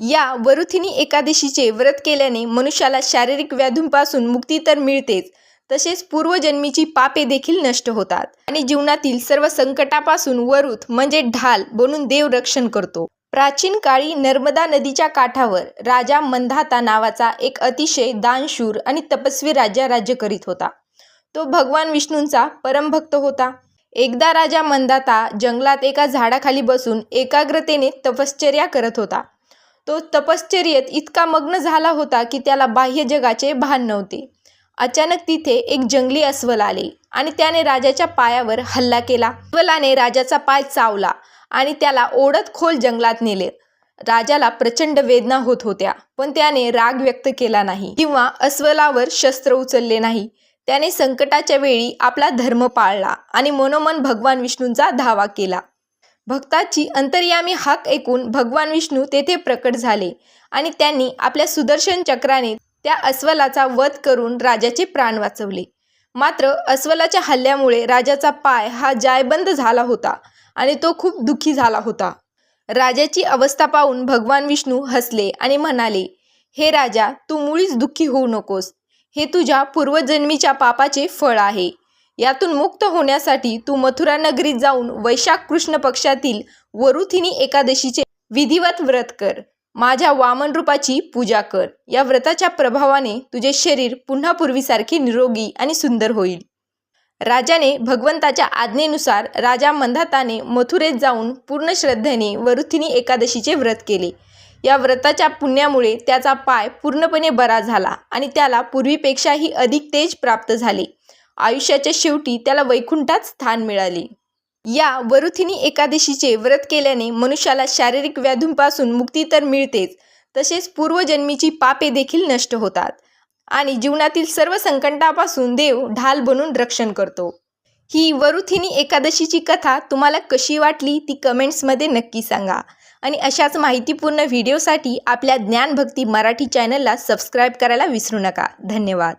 या वरुथिनी एकादशीचे व्रत केल्याने मनुष्याला शारीरिक व्याधींपासून मुक्ती तर मिळतेच, तसेच पूर्वजन्मीची पापे देखील नष्ट होतात आणि जीवनातील सर्व संकटापासून वरुथ म्हणजे ढाल बनून देव रक्षण करतो. प्राचीन काळी नर्मदा नदीच्या काठावर राजा मंधाता नावाचा एक अतिशय दानशूर आणि तपस्वी राजा राज्य करीत होता. तो भगवान विष्णूंचा परमभक्त होता. एकदा राजा मंधाता जंगलात एका झाडाखाली बसून एकाग्रतेने तपश्चर्या करत होता. तो तपश्चर्येत इतका मग्न झाला होता की त्याला बाह्य जगाचे भान नव्हते. अचानक तिथे एक जंगली अस्वल आले आणि त्याने राजाच्या पायावर हल्ला केला. अस्वलाने राजाचा पाय चावला आणि त्याला ओढत खोल जंगलात नेले. राजाला प्रचंड वेदना होत होत्या, पण त्याने राग व्यक्त केला नाही किंवा अस्वलावर शस्त्र उचलले नाही. त्याने संकटाच्या वेळी आपला धर्म पाळला आणि मनोमन भगवान विष्णूंचा धावा केला. भक्ताची अंतर्यामी हाक ऐकून भगवान विष्णू तेथे प्रकट झाले आणि त्यांनी आपल्या सुदर्शन चक्राने त्या अस्वलाचा वध करून राजाचे प्राण वाचवले. मात्र अस्वलाच्या हल्ल्यामुळे राजाचा पाय हा जायबंद झाला होता आणि तो खूप दुःखी झाला होता. राजाची अवस्था पाहून भगवान विष्णू हसले आणि म्हणाले, हे राजा, तू मुळीच दुःखी होऊ नकोस. हे तुझ्या पूर्वजन्मीच्या पापाचे फळ आहे. यातून मुक्त होण्यासाठी तू मथुरा नगरीत जाऊन वैशाख कृष्ण पक्षातील वरुथिनी एकादशीचे विधिवत व्रत कर. माझ्या वामन रूपाची पूजा कर. या व्रताच्या प्रभावाने तुझे शरीर पुन्हा पूर्वीसारखे निरोगी आणि सुंदर होईल. राजाने भगवंताच्या आज्ञेनुसार राजा मंधाताने मथुरेत जाऊन पूर्ण श्रद्धेने वरुथिनी एकादशीचे व्रत केले. या व्रताच्या पुण्यामुळे त्याचा पाय पूर्णपणे बरा झाला आणि त्याला पूर्वीपेक्षाही अधिक तेज प्राप्त झाले. आयुष्याच्या शेवटी त्याला वैकुंठात स्थान मिळाले. या वरुथिनी एकादशीचे व्रत केल्याने मनुष्याला शारीरिक व्याधींपासून मुक्ती तर मिळतेच, तसेच पूर्वजन्मीची पापे देखील नष्ट होतात आणि जीवनातील सर्व संकटापासून देव ढाल बनून रक्षण करतो. ही वरुथिनी एकादशीची कथा तुम्हाला कशी वाटली ती कमेंट्समध्ये नक्की सांगा आणि अशाच माहितीपूर्ण व्हिडिओसाठी आपल्या ज्ञानभक्ती मराठी चॅनलला सबस्क्राईब करायला विसरू नका. धन्यवाद.